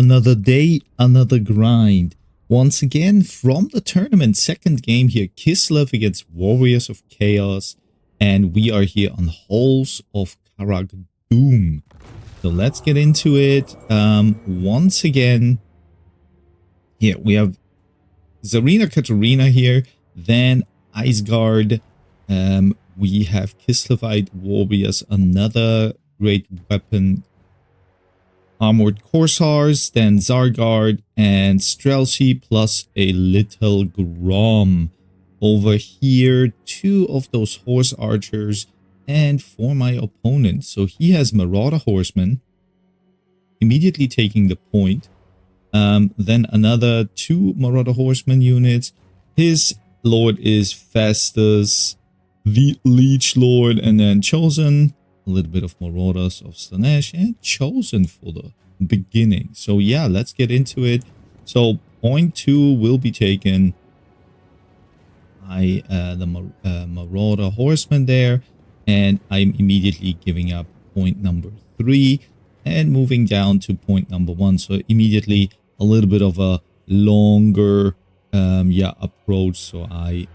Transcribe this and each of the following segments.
Another day, another grind. Once again from the tournament, second game here, Kislev against Warriors of Chaos. And we are here on Halls of Karak-Doom. So let's get into it. Once again, here we have Zarina Katarina here, then Iceguard. We have Kislevite Warriors, another great weapon, Armored Corsairs, then Zargard and Streltsy, plus a little Grom. Over here, two of those Horse Archers, and for my opponent. So he has Marauder Horsemen, immediately taking the point. Then another two Marauder Horsemen units. His Lord is Festus, the Leech Lord, and then Chosen. A little bit of Marauders of Slanesh and Chosen for the beginning. So yeah, let's get into it. So point 2 will be taken by the Marauder Horseman there, and I'm immediately giving up point number 3 and moving down to point number 1. So immediately a little bit of a longer approach, so I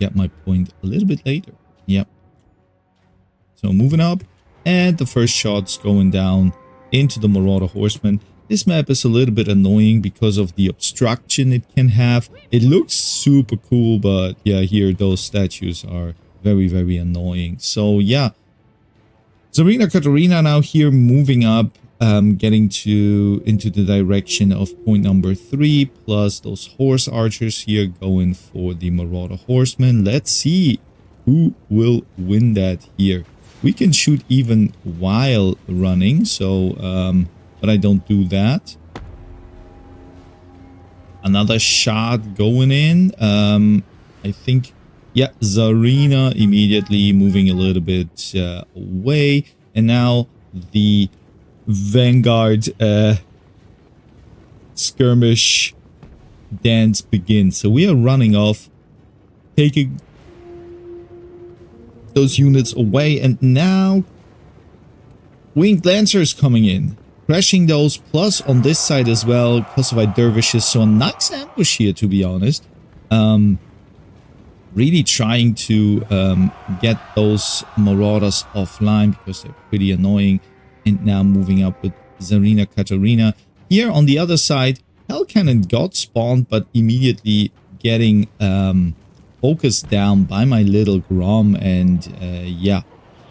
get my point a little bit later. Yep. So moving up, and the first shot's going down into the Marauder Horseman. This map is a little bit annoying because of the obstruction it can have. It looks super cool, but yeah, here those statues are very, very annoying. So yeah, Zarina Katarina now here moving up, getting into the direction of point number 3, plus those Horse Archers here going for the Marauder Horseman. Let's see who will win that here. We can shoot even while running, so but I don't do that. Another shot going in. I think, yeah, Zarina immediately moving a little bit away, and now the Vanguard skirmish dance begins. So we are running off, taking those units away, and now Winged Lancers coming in, crashing those, plus on this side as well, Kosovite Dervishes. So a nice ambush here, to be honest. Really trying to get those Marauders offline because they're pretty annoying. And now moving up with Zarina Katarina. Here on the other side, Hell Cannon got spawned, but immediately getting focused down by my little Grom, and yeah,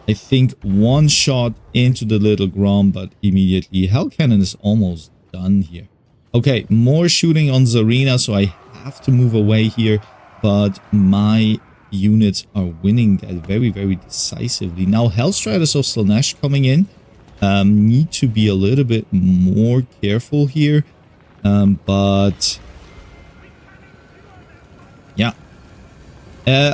I think one shot into the little Grom, but immediately Hell Cannon is almost done here. Okay, more shooting on Zarina, so I have to move away here, but my units are winning that very, very decisively. Now Hellstriders of Slanesh coming in. Need to be a little bit more careful here, but yeah.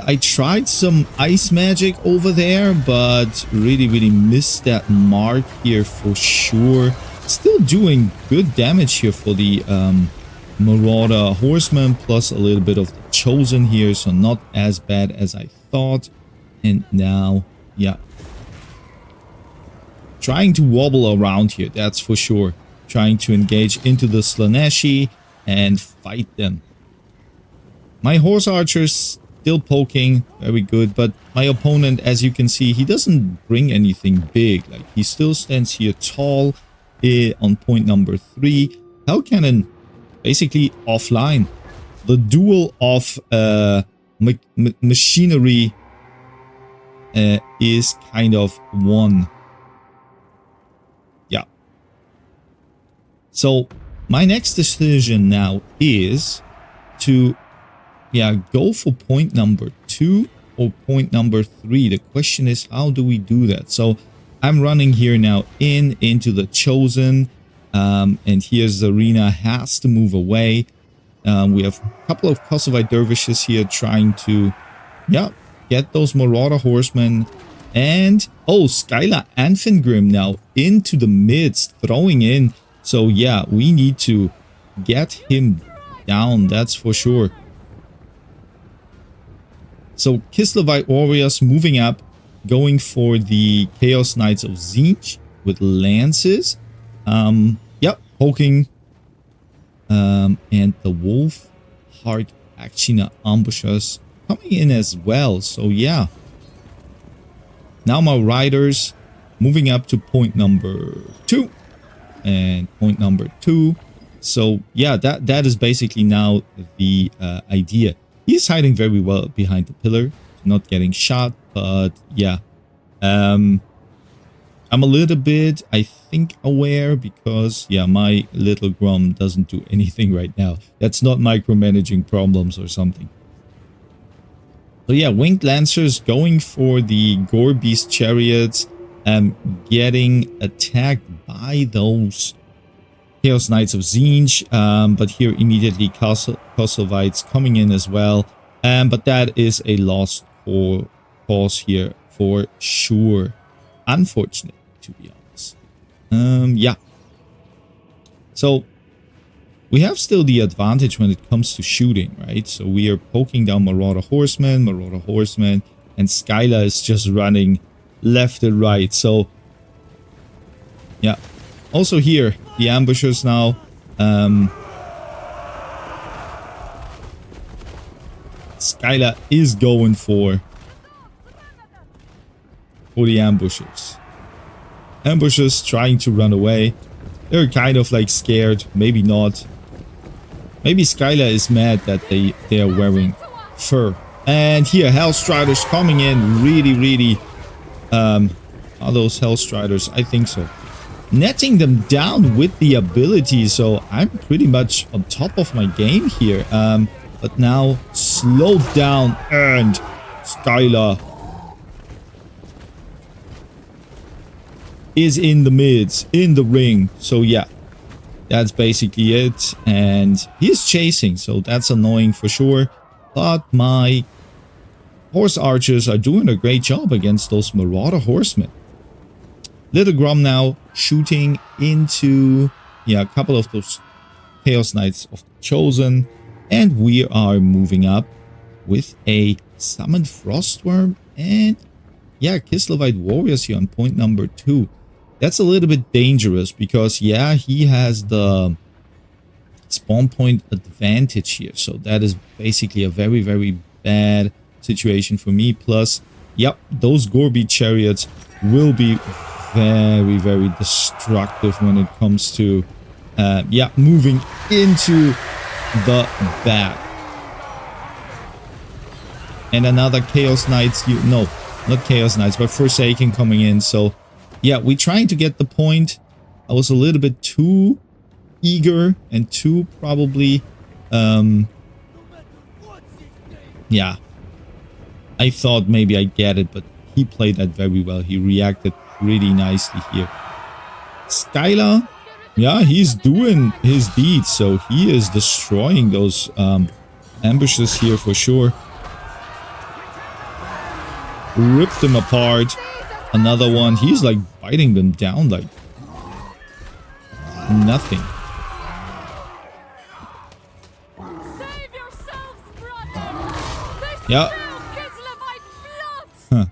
I tried some ice magic over there, but really missed that mark here for sure. Still doing good damage here for the Marauder Horseman, plus a little bit of the Chosen here, so not as bad as I thought. And now, yeah, trying to wobble around here, that's for sure. Trying to engage into the Slaneshi and fight them. My Horse Archers still poking, very good, but my opponent, as you can see, he doesn't bring anything big. Like, he still stands here tall on point number 3. Hell Cannon basically offline. The duel of machinery is kind of won. Yeah. So my next decision now is to go for point number 2 or point number 3. The question is, how do we do that? So I'm running here now into the Chosen, and here's Zarina has to move away. We have a couple of Kosovite Dervishes here trying to, get those Marauder Horsemen. And, oh, Skylar and Fingrim now into the midst, throwing in. So yeah, we need to get him down, that's for sure. So Kislevite Warriors moving up, going for the Chaos Knights of Tzeentch with lances. Yep, poking And the wolf heart actually ambushers coming in as well. So yeah, now my riders moving up to point number 2 and point number 2. So yeah, that is basically now the idea. He's hiding very well behind the pillar, not getting shot, but yeah, I'm a little bit, I think, aware because yeah, my little Grom doesn't do anything right now. That's not micromanaging problems or something. So yeah, Winged Lancers going for the Gore Beast Chariots, getting attacked by those Chaos Knights of Tzeentch, but here immediately Kosovites coming in as well. But that is a lost cause here for sure. Unfortunately, to be honest. Yeah. So we have still the advantage when it comes to shooting, right? So we are poking down Marauder Horsemen, and Skylar is just running left and right. So yeah. Also here, the ambushers now. Skylar is going for the ambushers. Ambushers trying to run away. They're kind of like scared, maybe not. Maybe Skylar is mad that they are wearing fur. And here, Hellstriders coming in really, are those Hellstriders? I think so. Netting them down with the ability, so I'm pretty much on top of my game here. But now slowed down, and Skylar is in the mids, in the ring. So yeah, that's basically it. And he's chasing, so that's annoying for sure. But my horse archers are doing a great job against those Marauder Horsemen. Little Grom now shooting into, yeah, a couple of those Chaos Knights of the Chosen. And we are moving up with a Summoned Frostworm and, yeah, Kislevite Warriors here on point number 2. That's a little bit dangerous because, yeah, he has the spawn point advantage here. So that is basically a very bad situation for me. Plus, yep, those Gorby chariots will be very destructive when it comes to, yeah, moving into the back. And another Chaos Knights, no, not Chaos Knights, but Forsaken coming in. So, yeah, we're trying to get the point. I was a little bit too eager and too probably, yeah. I thought maybe I'd get it, but he played that very well. He reacted really nicely here. Skylar, yeah, he's doing his deeds, so he is destroying those ambushes here for sure. Ripped them apart. Another one, he's like biting them down like nothing. Yeah. Huh.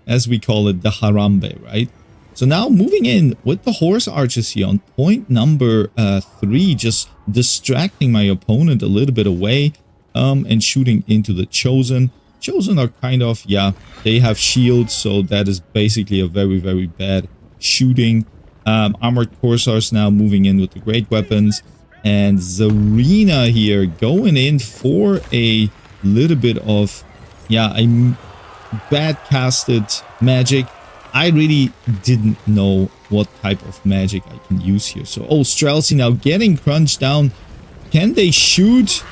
As we call it, the Harambe, right? So now moving in with the horse archers here on point number 3, just distracting my opponent a little bit away, and shooting into the Chosen. Chosen are kind of, yeah, they have shields, so that is basically a very bad shooting. Armored Corsairs now moving in with the great weapons, and Zarina here going in for a little bit of, yeah, a bad casted magic. I really didn't know what type of magic I can use here. So, oh, Streltsy now getting crunched down. Can they shoot?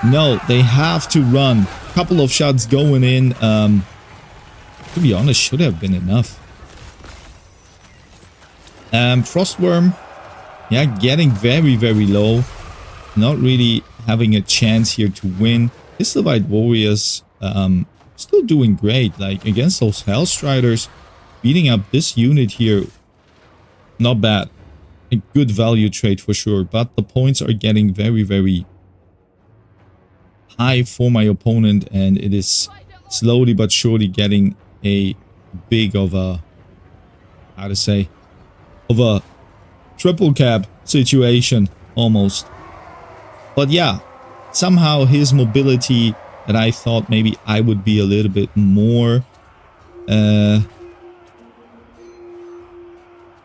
No, they have to run. Couple of shots going in. To be honest, should have been enough. Frostworm, yeah, getting very low. Not really having a chance here to win. Kislevite Warriors, still doing great. Like, against those Hellstriders, beating up this unit here, not bad. A good value trade for sure, but the points are getting very high for my opponent, and it is slowly but surely getting a big of a, how to say, of a triple cap situation. almost. But yeah, somehow his mobility that I thought maybe I would be a little bit more,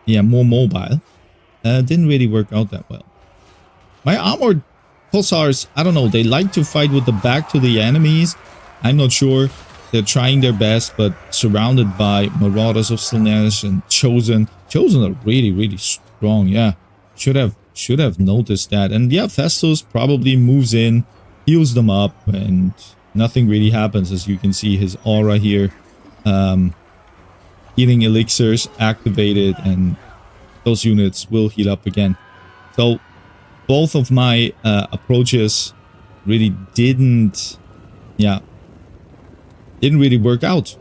more mobile, didn't really work out that well. My armored Pulsars, I don't know, they like to fight with the back to the enemies. I'm not sure. They're trying their best, but surrounded by Marauders of Slaanesh and Chosen. Chosen are really, really strong, yeah. Should have noticed that. And yeah, Festus probably moves in, heals them up, and nothing really happens. As you can see, his aura here. Healing elixirs activated, and those units will heal up again. So both of my approaches really didn't really work out.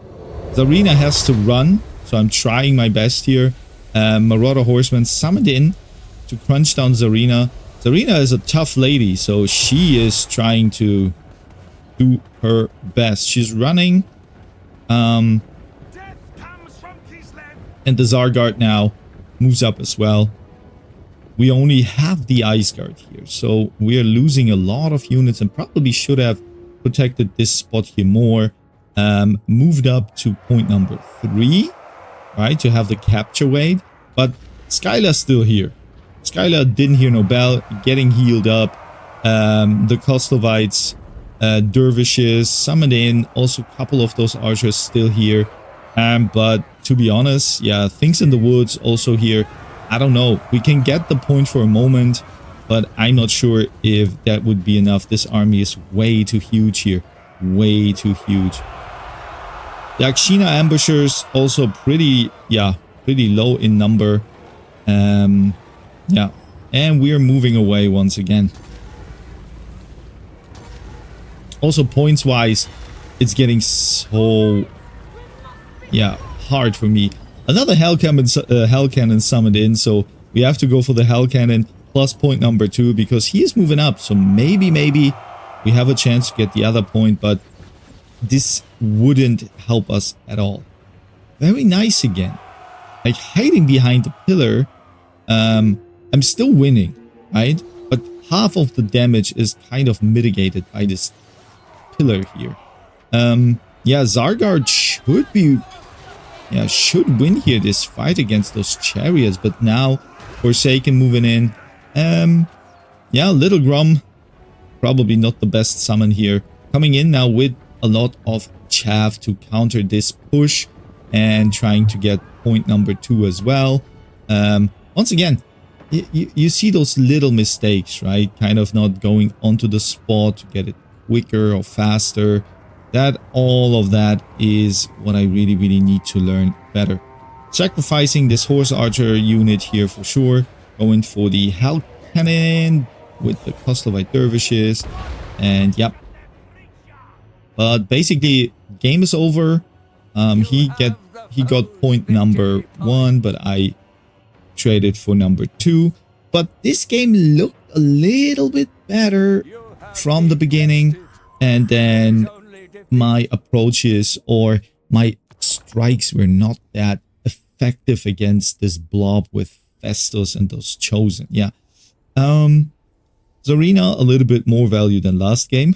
Zarina has to run, so I'm trying my best here. Marauder Horseman summoned in to crunch down Zarina. Zarina is a tough lady, so she is trying to do her best. She's running. And the Zargard now moves up as well. We only have the Ice Guard here, so we are losing a lot of units and probably should have protected this spot here more. Moved up to point number 3, right, to have the capture weight. But Skylar's still here. Skylar didn't hear no bell, getting healed up. The Kostovites, Dervishes summoned in. Also a couple of those archers still here. But to be honest, yeah, things in the woods also here. I don't know. We can get the point for a moment, but I'm not sure if that would be enough. This army is way too huge here. Way too huge. The Akshina ambushers also pretty low in number. Yeah. And we're moving away once again. Also, points-wise, it's getting so hard for me. Another Hell Cannon summoned in, so we have to go for the Hell Cannon plus point number 2 because he is moving up. So maybe we have a chance to get the other point, but this wouldn't help us at all. Very nice again. Like hiding behind the pillar, I'm still winning, right? But half of the damage is kind of mitigated by this pillar here. Zargard should win here this fight against those chariots, but now Forsaken moving in. Little Grum, probably not the best summon here. Coming in now with a lot of chaff to counter this push and trying to get point number 2 as well. Once again, you see those little mistakes, right? Kind of not going onto the spot to get it quicker or faster. All of that is what I really need to learn better. Sacrificing this horse archer unit here for sure. Going for the Hell Cannon with the Kostovite Dervishes. And yep. But basically, game is over. He got point number 1, but I traded for number 2. But this game looked a little bit better from the beginning. And then my approaches or my strikes were not that effective against this blob with Festus and those Chosen. Yeah. Zarina, a little bit more value than last game.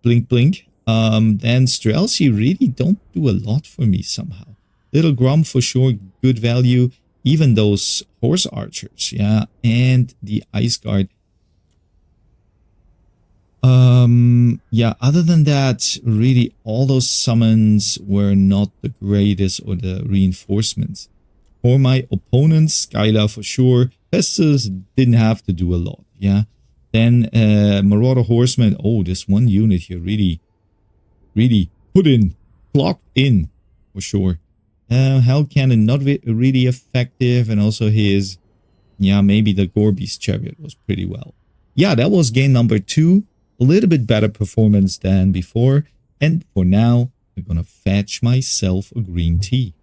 Blink, blink. Then Streltsy really don't do a lot for me somehow. Little Grum for sure, good value. Even those horse archers, yeah. And the Ice Guard. Other than that, really all those summons were not the greatest or the reinforcements. For my opponents, Skylar for sure. Festus didn't have to do a lot, yeah. Then Marauder Horseman, oh, this one unit here really clocked in for sure. Hell Cannon not really effective, and also his, maybe the Gorby's Chariot was pretty well. Yeah, that was game number 2. A little bit better performance than before. And for now, I'm gonna fetch myself a green tea.